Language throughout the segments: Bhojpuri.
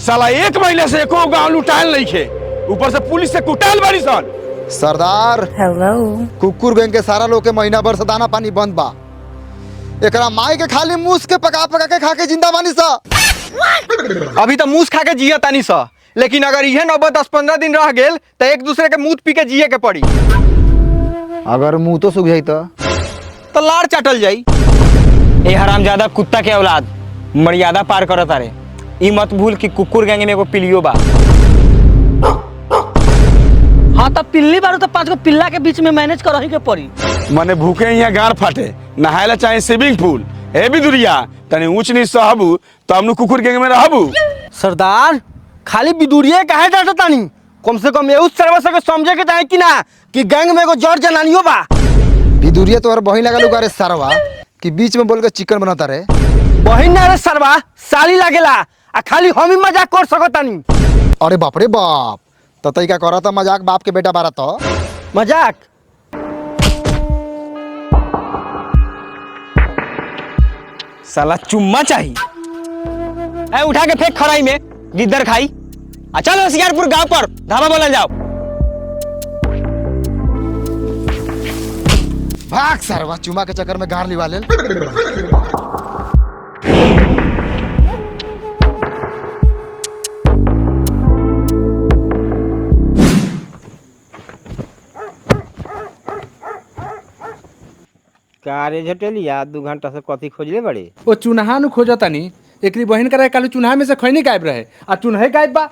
साला 1 महीने से एको गांव लुटायल नहीं खे, ऊपर से पुलिस से कुटायल बड़ी सन। सरदार हेलो कुकुर गैंग के सारा लोग के महीना भर से दाना पानी बंद बा। एकरा माई के खाली मूस के पका पका के खा के जिंदा बानी सा। अभी तो मूस खा के जिया तानी सा, लेकिन अगर यह नौबत 10-15 दिन रह गेल तो एक दूसरे के मुंह पी के जिए के पड़ी। अगर मुंह तो सूख जाई तो लाड़ चाटल जाई। ए हरामजादा कुत्ता के औलाद मर्यादा पार करत तारे। ई मत भूल कि कुकुर गैंग में एगो पिलियो बा। हाँ तब पिल्ली बारू तो 5 गो पिल्ला के बीच में मैनेज करही के पड़ी। मने भूखे यहाँ गार फाटे, नहायला चाहे स्विमिंग पूल। ए भी दुरिया तने ऊंच नीच सहबू तो हमनु कुकुर गैंग में रहबू। सरदार खाली बिदुरिये काहे डांटत तानी? कम से कम एउ सर्वस के समझे के चाहे कि ना कि गैंग में एगो जड़ जनानियो बा। बिदुरिया तोहर बहिन लगा लुका रे सरवा कि बीच में बोल के चिकन बनाता रे। बहिन ना रे सरवा, साली लागेला आ खाली हम ही मजाक कर सकतानी। अरे बाप रे बाप, तो तैका करता मजाक बाप के बेटा बारा तो मजाक। साला चुम्मा चाहिए। ए उठा के फेंक खराई में, गिद्दर खाई। आ चलो होशियारपुर गांव पर धाबा बोला जाओ। भाग सरवा, चुमा के चक्कर में गार लिवा ले। कारे झटेलिया 2 घंटा से कथी खोजले बड़े? वो चुनहा नु खोजतानी। एकरी बहिन करे कालू चुनहा में से खैनी गायब रहे आ चुनहे गायब बा।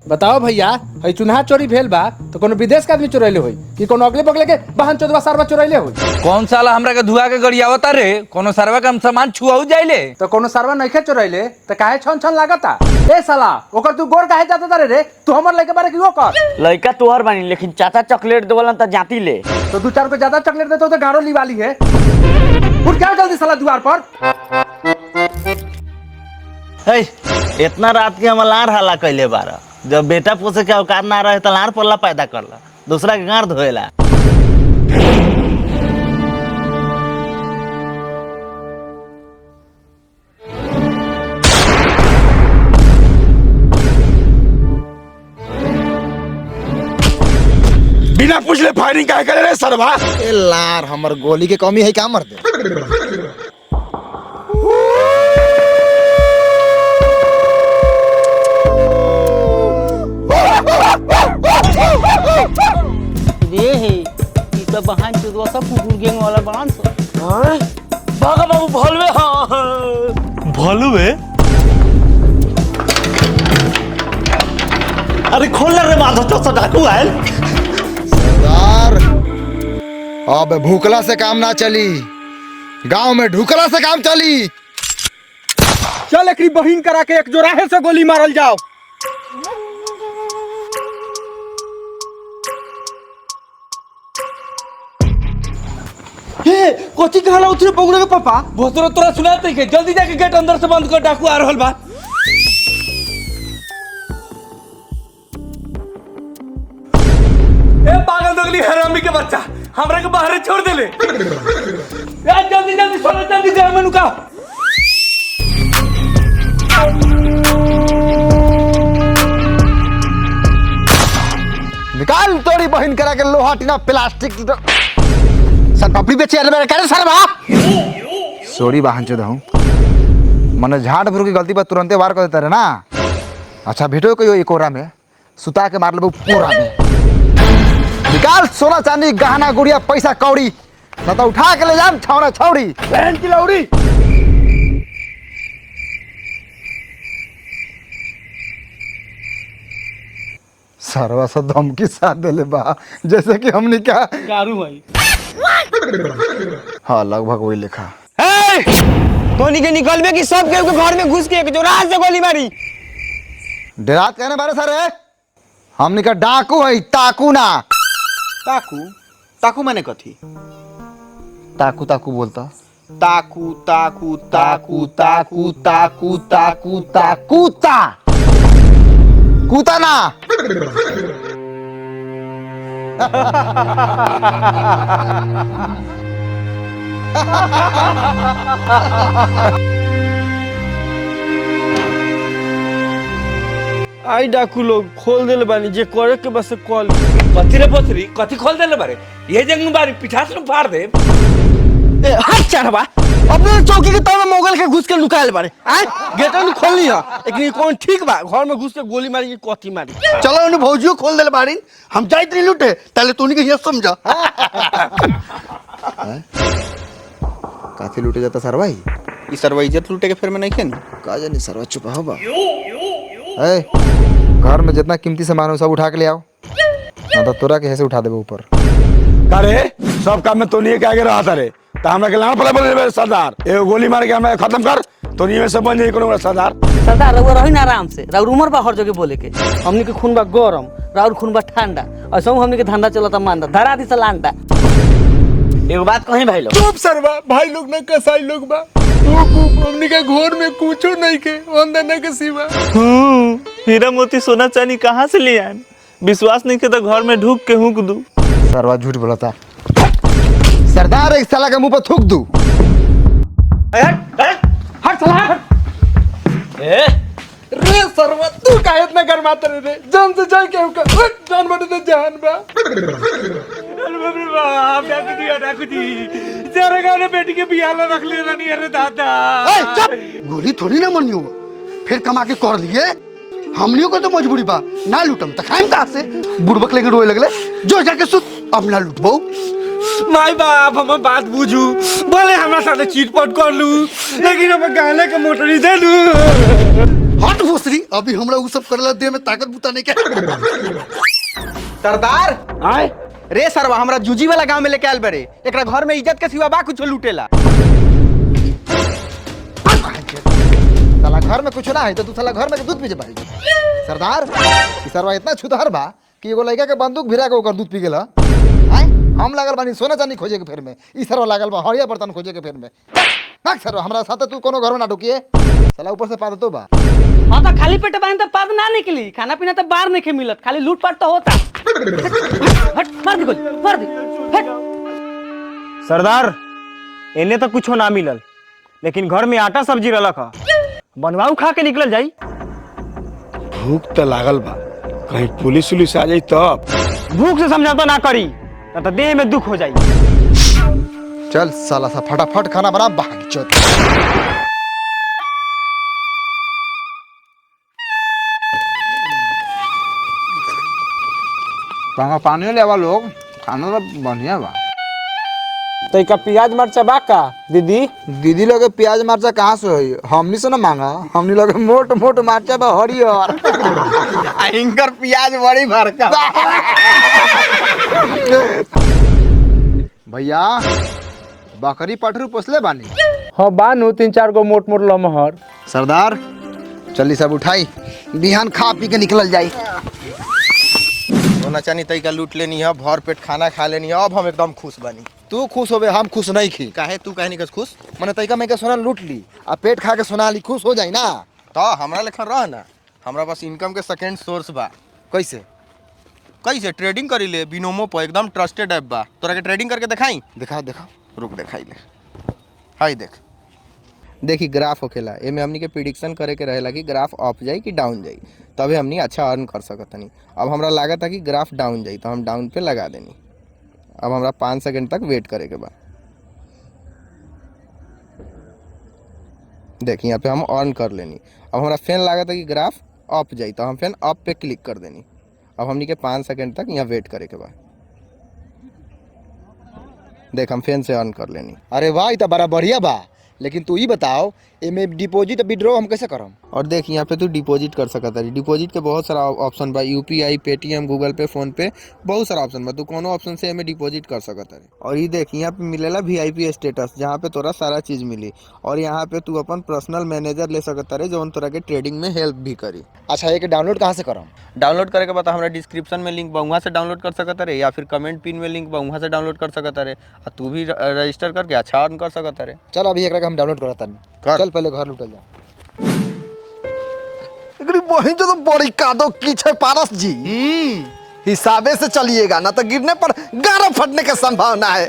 बताओ भैया, हई चुनहा चोरी भेल बा तो कोनो विदेश के आदमी चोरैले होई कि कोनो अगले बगले के बहन चोदवा सरवा चोरैले होई? कौन साला हमरा के धुआ के गरियावता रे? कोनो सरवा के हम सामान छुआऊ जाइले तो कोनो सरवा नइखे चोरैले तो काहे छन छन लागता? ए साला ओकर तू गोर काहे जाता रे रे? तू हमर लइके बारे की ओकर लड़का तोहर बानी, लेकिन चाचा चॉकलेट देवलन त जाती ले। तो 2-4 को ज्यादा चॉकलेट देतो तो गारो लिवाली है। उठ क्या जल्दी साला द्वार पर। इतना रात के हम लार हाला कैले बारा। जब बेटा पोसे के औकात ना रहे तो लार पल्ला पैदा करला, दूसरा के गार धोएला। बिना पूछले फायरिंग काहे करे रे सरवा? ए लार हमर गोली के कमी है क्या मर दे। रे हे ई तो बहन चोदवा सब कुकुर गैंग वाला बांध सो। हां भागा बाबू भलवे। हां भलवे। अरे खोल रे माधव तो डाकू आयल। सरदार अब भूखला से काम ना चली, गांव में ढुकला से काम चली। चल एकरी बहिन करा के एक जोराहे से गोली मारल जाओ। हे कोची कहला उतरे पगड़े के पापा? भोसरो तोरा सुनात नहीं के? जल्दी जाके गेट अंदर से बंद कर, डाकू आ रहल बा। ए पागल दोगली हरामी के बच्चा, हमरा के बाहर छोड़ देले। यार जल्दी जल्दी सोना, जल्दी जा मेनू का। निकाल तोड़ी बहिन करा के लोहा टीना प्लास्टिक सन पपड़ी बेचे आले मेरे करे सरवा। सॉरी बहन चोद हूं, मने झाड़ भरू की गलती पर तुरंते वार कर देता रे ना। अच्छा भेटो कोई एक कोरा में सुता के मार लेबो पूरा में। निकाल सोना चांदी गहना गुड़िया पैसा कौड़ी, ना तो उठा के ले जाम छौड़ा छौड़ी बहन की लौड़ी। सरवा सा धमकी साथ देले बा जैसे कि हमने क्या गारू भाई। हाँ लगभग वही लिखा। तोनी के निकलबे कि सब के घर में घुस के एक जोराह से गोली मारी। डरात कहने बारे सर हमने का डाकू है, ताकू ना। ताकू ताकू माने कथी? ताकू ताकू बोलता। ताकू ताकू ताकू ताकू ताकू ताकू ताकू कूता कूता ना। आई डाकू लोग खोल देले बानी जे करे के बस कॉल। कथी रे पोथरी कथी खोल देले बारे ये जंग बारी पिठा से फाड़ दे। ए हट चढ़वा अपने चौकी के तब मोगल के घुस के लुकायल बारे आय गेट न खोलनी है लेकिन कौन ठीक बा घर में घुस के गोली मारी के कथी मारी। चलो उन्हें भौजियो खोल देले बारी हम जाइत नहीं लूटे ताले तूनी के ये समझा। काफी लूटे जाता सरवा ही ई सरवा इज्जत लूटे के फिर में नहीं खेनी का जानी सरवा चुपा हो बा। ए घर में जितना कीमती सामान हो सब उठा के ले आओ ना तो तोरा के ऐसे उठा देबे ऊपर। अरे सब काम में तो नहीं के आगे रहा था रे तो हमरा के लाना पड़े बोले सरदार एगो गोली मार के हमें खत्म कर तो नहीं में सब बन जाई कोनो सरदार। सरदार रउआ रही ना आराम से राउर उमर बा हर जगह बोले के हमनी के खून बा गरम राउर खून बा ठंडा और सब हमनी के धंधा चलता मांदा धरा दी सलांडा। एगो बात कहीं भाई लोग चुप सरवा भाई लोग ना कसाई लोग बा हमनी के घर में कुछो नहीं के अंदर ना के सिवा। हीरा मोती सोना चांदी कहाँ से ले आए विश्वास नहीं के तो घर में ढूक के हुक दू। सरवा झूठ बोलता सरदार एक साला के मुंह पर थूक दू। हट चला हट। रे सरवा तू काहे इतना गरमाता रे जान से जाए के जान बड़े तो जान बा। अरे बाप रे बाप डाकू दी जरा गाने बेटी के बियाह रख ले रानी। अरे दादा ए चुप गोली थोड़ी ना मनियो फिर कमा के कर लिए हमनियों को तो मजबूरी बा ना लूटम त खाइम कहां से बुड़बक लेके रोए लगले जो जाके सुत अब ना लूटबो। माई बाप हम बात बुझू बोले हमरा साथे चीटपट कर लू लेकिन हम गाने के मोटरी दे लू। हट भोसरी अभी हमरा उ सब करला देह में ताकत बुता नहीं के। सरदार आय रे सरवा हमरा जूजी वाला गांव में लेके आयल बरे एकरा घर में इज्जत के सिवा बा कुछ लूटेला। साला घर में कुछ ना है तो तू साला घर में के दूध पीजे पाई। सरदार ई सरवा इतना छुतहर बा कि एगो लड़का के बंदूक भिरा के ओकर दूध पी गेला। आय हम लागल बानी सोना चांदी खोजे के फेर में ई सरवा लागल बा हरिया बर्तन खोजे के फेर में। भाग सरवा हमरा साथे तू कोनो घर में ना ढुकिए साला ऊपर से पाद तो बा। हां तो खाली पेट बाइन तो पाद ना निकली खाना पीना तो बाहर नहीं मिलत खाली लूटपाट तो होता। हट मार दे गोली मार दे हट। सरदार इन्हें तो कुछ ना मिलल लेकिन घर में आटा सब्जी रलक ह बनवाऊ खा के निकल जाई। भूख तो लागल बा कहीं पुलिस उलिस आ जाई तब। भूख से समझौता ना करी ना तो देह में दुख हो जाई। चल साला सा फटाफट खाना बना भाग चोद। कहां पानी लेवा लोग खाना तो बढ़िया बा। तो का प्याज मरचा बा का दीदी। दीदी लोग प्याज मरचा कहाँ से होई हमनी से ना मांगा हमनी लोग मोट मोट मरचा बा हरियर। इनकर प्याज बड़ी भरका। भैया बकरी पठरू पोसले बानी। हाँ बानू 3-4 गो मोट मोट लमहर। सरदार चली सब उठाई बिहान खा पी के निकल जाई। सोना चांदी तई का लूट लेनी है भर पेट खाना खा लेनी है अब हम एकदम खुश बनी। तू खुश होबे हम खुश नहीं खी काहे तू काहे नहीं खुश मने तैका में के सोना लूट ली आ पेट खा के सोना ली खुश हो जाई ना। तो हमरा लेखन रह ना हमरा पास इनकम के सेकंड सोर्स बा। कैसे कैसे ट्रेडिंग करी ले बिनोमो पर एकदम ट्रस्टेड ऐप बा तोरा के ट्रेडिंग करके दिखाई। दिखाओ दिखाओ रुक दिखाई ले हाय देख देखी ग्राफ होखेला एमे हमनी के प्रिडिक्शन करे के रहेला कि ग्राफ अप जाई कि डाउन जाई तबे हमनी अच्छा अर्न कर सकतनी। अब हमरा लागत है कि ग्राफ डाउन जाई तो हम डाउन पे लगा देनी। अब हमरा 5 सेकंड तक वेट करे के बा। देख यहाँ पे हम अर्न कर लेनी। अब हमरा फैन लागत है कि ग्राफ अप जाई तो हम फैन अप पे क्लिक कर देनी। अब हमनी के 5 सेकंड तक यहाँ वेट करे के बा। देख हम फैन से अर्न कर लेनी। अरे वाह ई तो बड़ा बढ़िया बा लेकिन तू ही बताओ एमे डिपॉजिट विड्रॉ हम कैसे करम। और देख यहाँ पे तू डिपॉजिट कर सकता है। डिपॉजिट के बहुत सारा ऑप्शन बा यूपीआई पेटीएम गूगल पे फोन पे बहुत सारा ऑप्शन बा। तू कोनो ऑप्शन से एमे डिपॉजिट कर सकता है। और ये देख यहाँ पे मिलेला वीआईपी स्टेटस जहाँ पे तोरा सारा चीज मिली और यहाँ पे तू अपन पर्सनल मैनेजर ले सकता है जो तोरा के ट्रेडिंग में हेल्प भी करी। अच्छा एक डाउनलोड कहाँ से करम। डाउनलोड करे के बाद हमारा डिस्क्रिप्शन में लिंक बा वहाँ से डाउनलोड कर सकता है या फिर कमेंट पिन में लिंक बा वहाँ से डाउनलोड कर सकता है और तू भी रजिस्टर करके अच्छा अर्न कर सकता है। चल अभी एकरा के हम डाउनलोड करता कर। चल पहले घर लुटल जा। एकरी बहिन जो तो बड़ी कादो की छे पारस जी। हिसाबे से चलिएगा ना तो गिरने पर गारा फटने की संभावना है।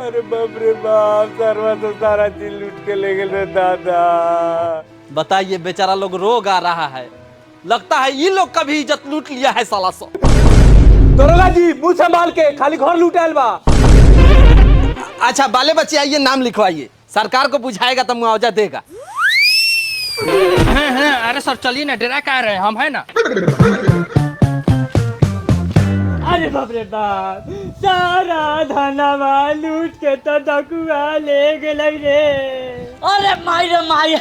अरे बाप रे बाप सरवा तो सारा चीज लूट के ले गेल रे दादा। बताइए बेचारा लोग रो गा रहा है, लगता है ये लोग का भी इज्जत लूट लिया है साला सो। दरोगा जी मुंह संभाल के, खाली घर लूटाइल बा। अच्छा बाले बच्चे आइए, नाम लिखवाइए, सरकार को बुझाएगा तो मुआवजा देगा। अरे सर चलिए ना, डरा कह रहे हैं हम, है ना। अरे बाप रे बाप, सारा धनवा लूट के तो डकुआ ले गेलै रे। अरे माई रे माई,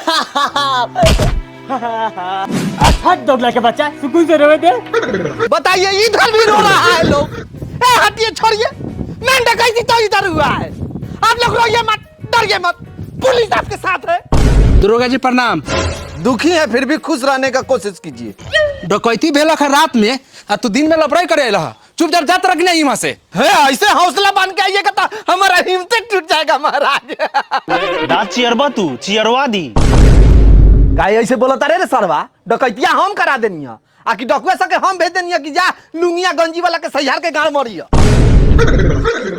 हट दोगला के बच्चा, सुकून से रोवे दे। बताइए इधर भी रो रहा है लोग। ए हटिए, छोड़िए, मैं डकैती तो इधर हुआ है। आप लोग रोइए मत, डरिए मत, पुलिस आपके साथ है। दरोगा जी प्रणाम। दुखी है फिर भी खुश रहने का कोशिश कीजिए। डकैती भेल रात में आ तू दिन में लपड़ाई करे रहा, चुपचाप जात रख नहीं यहाँ से। है ऐसे हौसला बन के आइएगा तो हमारा हिम्मत टूट जाएगा महाराज। दांत चियरबा तू, चियरवा दी। गाय ऐसे बोलता रे सरवा, डकैतिया हम करा देनी है, आकि डकुआ सके हम भेज देनी है कि जा लुंगिया गंजी वाला के सहियार के गांव मरिया।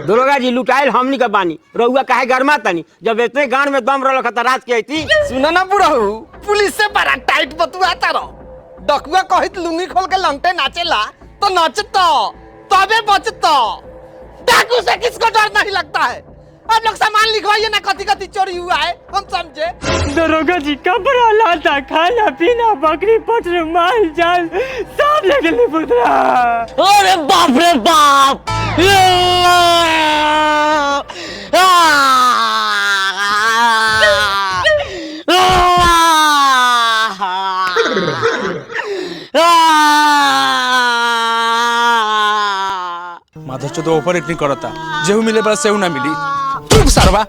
दरोगा जी लुटाइल हमनी का बानी, रउआ काहे गरमा तनी, जब इतने गांव में दम रहल खता रात के आईती। सुना ना बुढ़ऊ, पुलिस से बड़ा टाइट बतुआता रहो। डकुआ कहित लुंगी खोल के लंगटे नाचेला तो नाचता, तबे बचता। डाकू से किसको डर नहीं लगता है। आप लोग सामान लिखवाइए ना, कथी कथी चोरी हुआ है हम समझे। दरोगा जी कपड़ा लाता खाना पीना बकरी पटर माल जाल सब लेके लिपुत रहा। अरे बाप रे बाप, माधव चौदह ऊपर इतनी करता, जेहू मिले बड़ा सेहू ना मिली। चुप सरवा।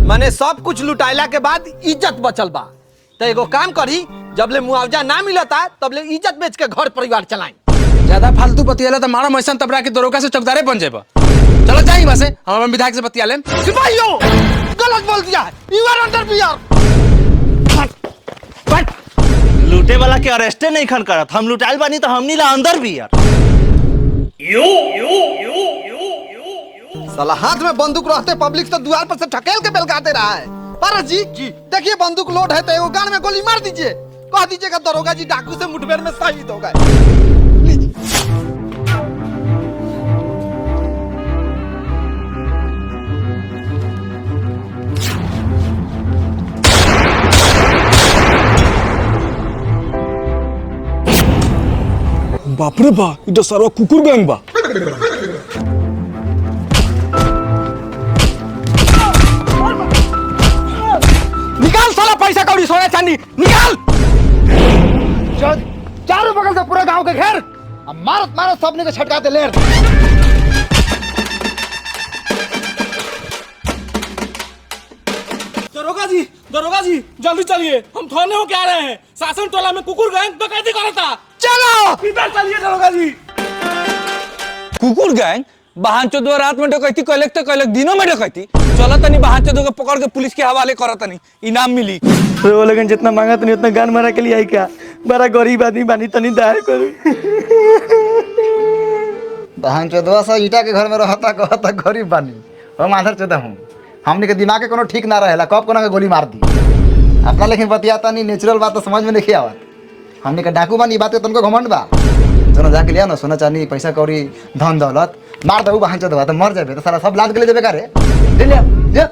माने सब कुछ लुटाइला के बाद इज्जत बचल बा, तो एगो काम करी, जब ले मुआवजा ना मिलता तब ले इज्जत बेच के घर परिवार चलाई। ज्यादा फालतू बतियाला तो मारा मैसन तबरा के दरोगा से चौकीदारे बन जाएगा। चलो जाइए बस, हम विधायक से बतिया लें। सिपाहियों, गलत बोल दिया है, यू आर अंडर पीआर। लूटे वाला के अरेस्टे नहीं खन करत, हम लुटाइल बानी तो हमनी ला अंदर भी यार। साला हाथ में बंदूक रहते पब्लिक तो द्वार पर से ढकेल के बेलगाते रहा है। पारस जी देखिए बंदूक लोड है तो एगो गान में गोली मार दीजिए, कह दीजिएगा दरोगा जी डाकू से मुठभेड़ में शहीद हो गए। बाप रे बा, इधर सरवा कुकुर गैंग बा। निकाल साला पैसा कौड़ी सोना चांदी निकाल। चारों बगल से पूरा गांव के घेर, अब मारत मारत सबने को छटकाते लेर। दरोगा जी जल्दी चलिए, हम थाने होके आ रहे हैं। शासन टोला में कुकुर गैंग डकैती कर रहा था। चलो इधर चलिए दरोगा जी। कुकुर गैंग बहन चौदह रात में डकैती कैलक तो कैलक, दिनों में डकैती। चलो तनी बहन चौदह को पकड़ के पुलिस के हवाले करो, तनी इनाम मिली। वो लगन जितना मांगा तनी उतना गान मारा के लिए आई क्या, बड़ा गरीब आदमी बानी, तनी दया करो। बहन चौदह सा ईटा के घर में रहता कहता गरीब बानी, हम आधर चौदह हूँ। हमने के दिमाग के कोनो ठीक ना रहेला, कब कोना के गोली मार दी अपना, लेकिन बतियाता नहीं, नेचुरल बात तो समझ में नहीं आवत। हमने के डाकू बानी, बात तुमको घमंड बा। सोना जाके लिया ना, सोना चांदी पैसा कौड़ी धन दौलत मार दऊ बहन चौदह तो मर जाबे, तो सारा सब लाद के ले जाबे का रे, ले लिया जा।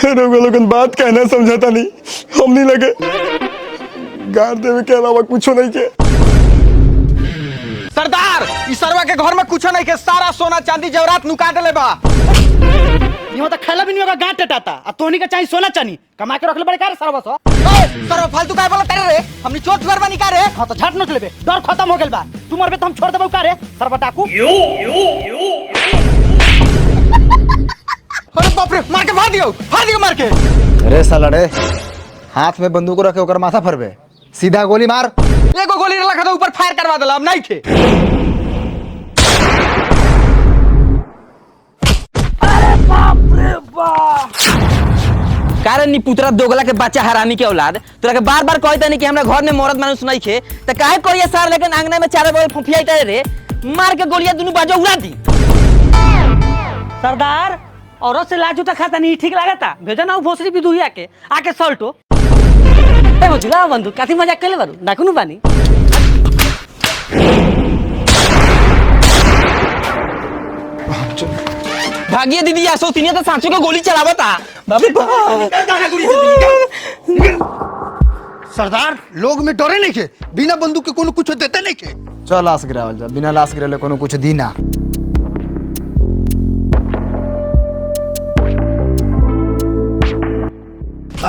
लोगन बात कहना समझाता नहीं, हम नहीं लगे गाड़ देवे के अलावा कुछ नहीं के। सरदार इस सरवा के घर में कुछ नहीं के, सारा सोना चांदी जवरात नुका देले बा। यहाँ तो खेला भी नहीं होगा, गांठ टटाता। अब तोहनी का चाहिए सोना चानी कमा के रखले बड़े का रे सरवा सो। सरवा फालतू काय बोला तेरे रे, हमनी चोट जुआर बानी का रे। हाँ तो झट नोच लेबे, डर खत्म हो गेल बा। तू मरबे तो हम छोड़ देबो का रे सरवा डाकू। अरे बाप रे, मार के फाड़ दियो मार के। अरे साला रे, हाथ में बंदूक रखे ओकर माथा फरबे, सीधा गोली मार। एगो गोली रखा तो ऊपर फायर करवा देला, अब नहीं खे। कारण नी पुतरा दोगला के बच्चा हरामी के औलाद, तोरा के बार बार कहता नहीं कि हमरा घर में मरद मानुस नहीं खे, त काहे करिया सार, लेकिन आंगना में चारों बगल फुफियाइता रे, मार के गोलियां दोनों बाजू उड़ा दी। सरदार औरत से लाजू तक खाता नहीं ठीक लागता, भेजा ना भोसरी भी दुहिया के आके सल्टो। ए मजुला बंधु काथी मजाक कइले बारू नाकुनु बानी भागिए दीदी आसो तीन तो सांचो को गोली चलावता बाबे सरदार लोग में डरे नहीं के बिना बंदूक के कोनो कुछ देते नहीं के। चल लाश गिरावल जा, बिना लाश गिरले कोनो कुछ दी ना।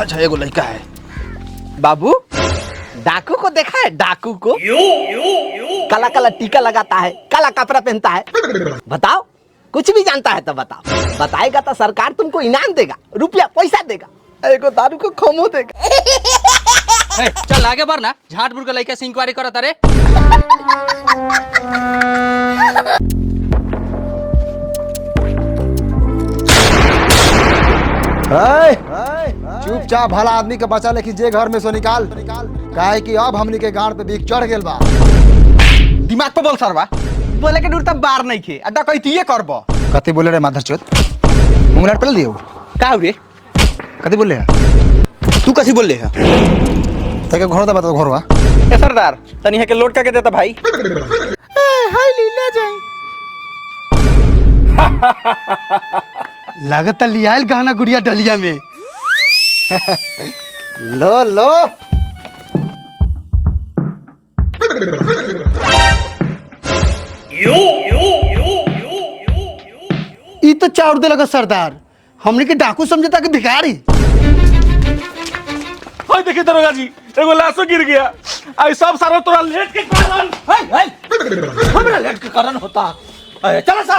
अच्छा एगो लड़का है बाबू डाकू को देखा है डाकू को काला काला टीका लगाता है काला कपड़ा पहनता है बताओ कुछ भी जानता है तो बताओ बताएगा तो सरकार तुमको इनाम देगा रुपया पैसा देगा एगो दारू को खमो देगा चल आगे बढ़ ना झाटपुर के लड़के से इंक्वायरी करत रे चुपचाप भला आदमी के बचा लेकिन जे घर में सो निकाल काहे कि अब हमनी के गांड पे बीक चढ़ गेल बा। दिमाग पे बोल सरवा बोले के दूर तब बार नहीं खे अड्डा कहती करबो कथी बोले रे माधरचोद मुंगलाट पेल दियो का रे कथी बोले तू कैसी बोल ले है तके घर दा बता घरवा ए सरदार तनी है के लोड करके देता भाई हाय लीला जाए लागत लियाल गहना गुड़िया डलिया में लो लो ई तो चाउर दे लगा सरदार हमने के डाकू समझता कि भिखारी। ओए देखिए दरोगा जी एगो लाशो गिर गया आई सब सारा तोरा लेट के कारण हमरा लेट के कारण होता चलो सा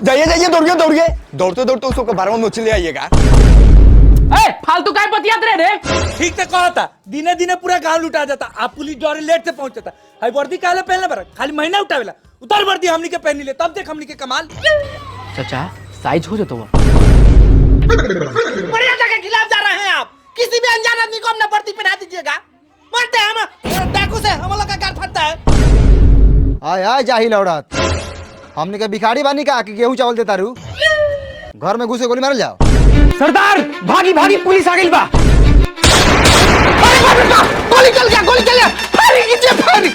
जाइए जाइए दौड़िए दौड़िए दौड़ते दौड़ते उसको बारह में ले आइएगा। ए फालतू काय बतियात रे ठीक से कहा था दिने दिने पूरा गांव लुटा जाता आप पुलिस डरे लेट से पहुंचता हाई वर्दी काले पहनले बर खाली महीना उठावेला उतर वर्दी हमनी के पहनी ले तब देख हमनी के कमाल चाचा साइज हो जातो बढ़िया जगह खिलाफ जा रहे हैं आप किसी भी अनजान आदमी को अपना वर्दी पहना दीजिएगा मरते हैं हम डाकू से हम लोग का गार फटता है आय आय जाहिल औरत हमने के भिखारी बानी का कि गेहूं चावल देता रू घर में घुसे गोली मारल जाओ। सरदार भागी भागी पुलिस आ गई बा अरे बाप रे बाप गोली चल गया फायरिंग कीजिए फायरिंग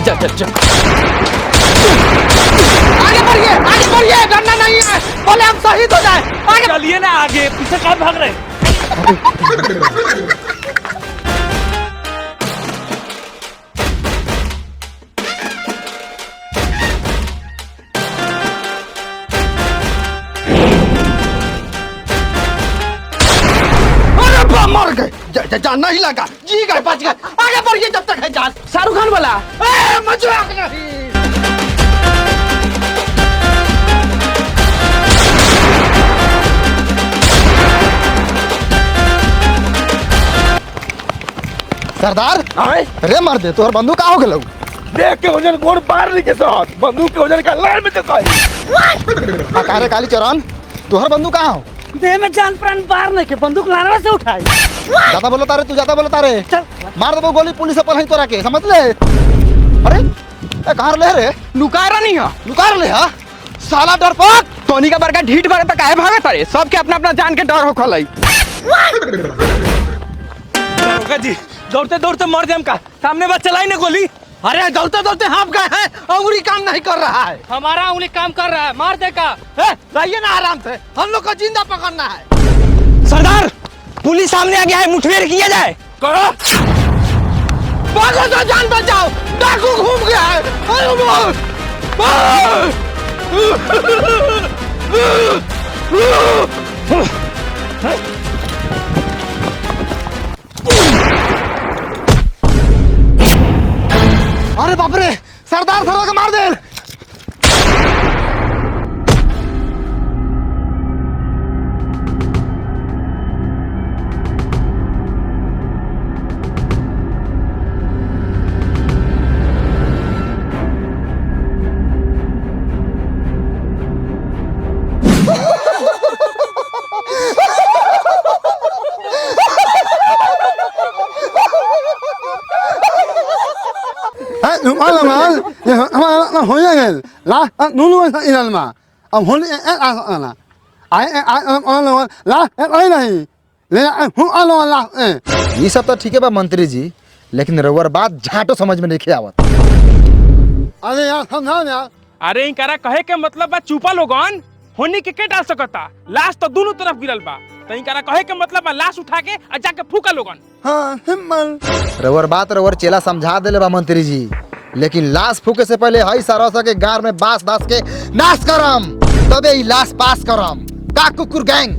जा जा जा आगे बढ़िए डरना नहीं है बोले हम शहीद हो जाए आगे चलिए ना आगे पीछे कहाँ भाग रहे मर गए जान नहीं लगा जी गए बच गए आगे बढ़िए जब तक है जान। शाहरुख खान बोला मजाक नहीं। सरदार रे मार दे तोहर बंदूक का हो गेलौ देख के वजन गोड़ पार नहीं के साथ बंदूक के वजन का लाइन में देखो कारे काली चौरान तोहर बंदूक कहाँ हो देह में जान प्राण बाहर नहीं के बंदूक लानवा से उठाई ज्यादा बोलो तारे तू ज्यादा बोलो तारे मार दबो गोली पुलिस पर नहीं तोरा के समझ ले अरे ए कहां ले रे लुकारा नहीं है लुकार ले हा साला डरपोक टोनी का बड़का ढीठ बड़े तक काहे भागत रे सबके अपना अपना जान के डर हो खलई दरोगा जी दौड़ते दौड़ते मर जाम का सामने बस चलाई ना गोली अरे दौड़ते दौड़ते हाफ गए हैं अंगुली काम नहीं कर रहा है हमारा उंगली काम कर रहा है मार दे का रहिए ना आराम से हम लोग को जिंदा पकड़ना है सरदार पुलिस सामने आ गया है मुठभेड़ किया जाए भागो तो जान बचाओ डाकू घूम गया है अरे बाप रे सरदार सरवा के मार दे ये सब तो ठीक है बा मंत्री जी, लेकिन रउआ बात झाटो समझ में नहीं आवत। अरे यार समझा यार। अरे इनकरा कहे के मतलब बा चुपा लोगन होनी के डाल सकता, लाश तो दोनों तरफ गिरल बा, तो इनकरा कहे के मतलब बा लाश उठा के और जाके फूका लोगन। हाँ हिम्मल। रउआ बात रउआ चेला समझा देले बा मंत्री जी, लेकिन लाश फूके से पहले हई सरसा के गार में बांस दास के नाश करम, तबे ई लाश पास करम। का कुकुर गैंग।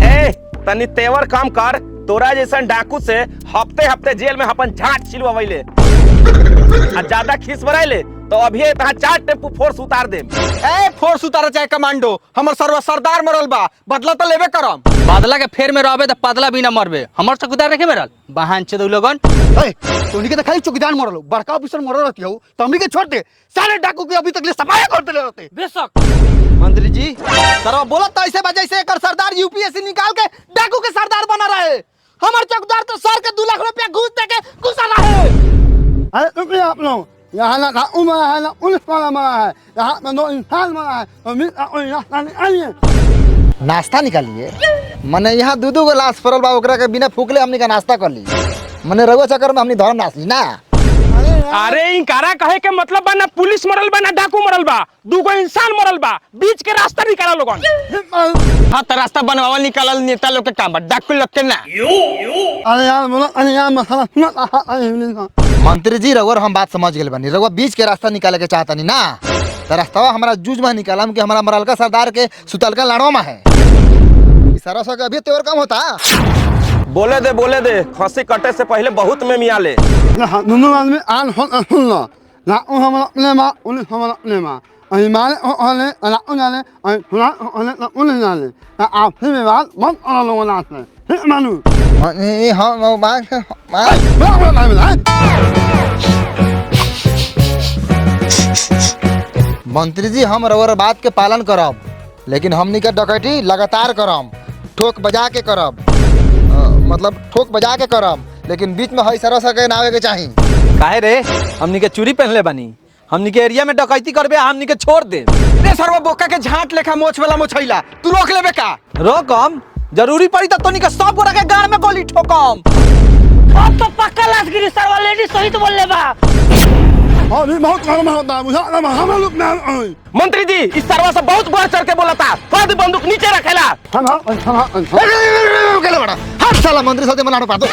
ए तनी तेवर काम कर, तोरा जैसन डाकू से हफ्ते हफ्ते जेल में अपन झाट छिलवाइले आ ज्यादा खीस बराइले तो अभी तहां 4 टेम्पू फोर्स उतार दे। ए फोर्स उतार चाहे कमांडो, हमर सर्व सरदार मरल बा, बदला तो लेबे करम। बदला के फेर में रहबे त पदला भी ना मरबे, हमर चौकीदार रखे मरल बहान छे दो लोगन। ए तोनी के तो खाली चौकीदार मरलो, बड़का ऑफिसर मरल रहती हो तो हमनी के छोड़ दे। सारे डाकू के अभी तक ले सफाई करते रहते। बेशक मंत्री जी सरवा बोलत तो ऐसे बजे से एकर सरदार यूपीएससी निकाल के डाकू के सरदार बना रहे, हमर चौकीदार तो सर के 2 लाख रुपया घूस दे के घुसा रहे। अरे रुकिए आप लोग, यहाँ ना डाकू मरा है ना पुलिस वाला मरा है, यहाँ में 2 इंसान मरा है और आइए नाश्ता निकालिए। मने यहाँ दू गो लाश पड़ल बा, ओकरा के बिना फूकले हमनी का नाश्ता कर ली। मने रउआ चक्कर में हमनी धर्म नाश ली ना। अरे इनकरा कहे के मतलब बा ना पुलिस मरल बा ना डाकू मरल बा, 2 गो इंसान मरल बा, बीच के रास्ता निकाला लोगन। हां त रास्ता बनवावल निकालल नेता लोग के काम बा, डाकू लोग के ना। अरे यार बोलो, अरे यार मसाला सुना। मंत्री जी रउआ हम बात समझ गए बनी, रउआ बीच के रास्ता निकाले के चाहतनी ना, तो रास्ता हमारा जूझ में निकालम कि हमारा मरलका सरदार के सुतलका लाड़वा में है। सारा सके अभी तेवर काम होता। बोले दे, खसी कटे से पहले बहुत में मिया ले। दोनों आदमी आन हो सुन लो, डाकू हमारा अपने माँ, पुलिस हमारा अपने माँ, अभी मारे होने डाकू जाने और सुना होने तो पुलिस जाने, तो आपसी विवाद मत और लोगों नाच में ठीक मानू। मंत्री जी हम रउआ बात के पालन करब, लेकिन हमनी के डकैती लगातार करम, ठोक बजा के करब, मतलब ठोक बजा के करम, लेकिन बीच में हई सरसा के ना आवे के चाही। काहे रे हमनी के चूड़ी पहनले बानी, हमनी के एरिया में डकैती करबे, हमनी के छोड़ दे। रे सरवा बोका के झाट लेखा मोछ वाला मोछैला, तू रोक लेबे का? रोकम, जरूरी पड़ी त तोनी के सब गोरा के गाड़ में गोली ठोकम। अब तो पक्का लाश गिरी, सरवा लेडीज सही तो बोल ले बा। अभी बहुत गरम होता है, मुझे हम लोग ना मंत्री जी इस सरवा से बहुत बढ़ चढ़ के बोला था, खुद बंदूक नीचे रखेला। हट साला मंत्री साथे मनाड़ो पा दो।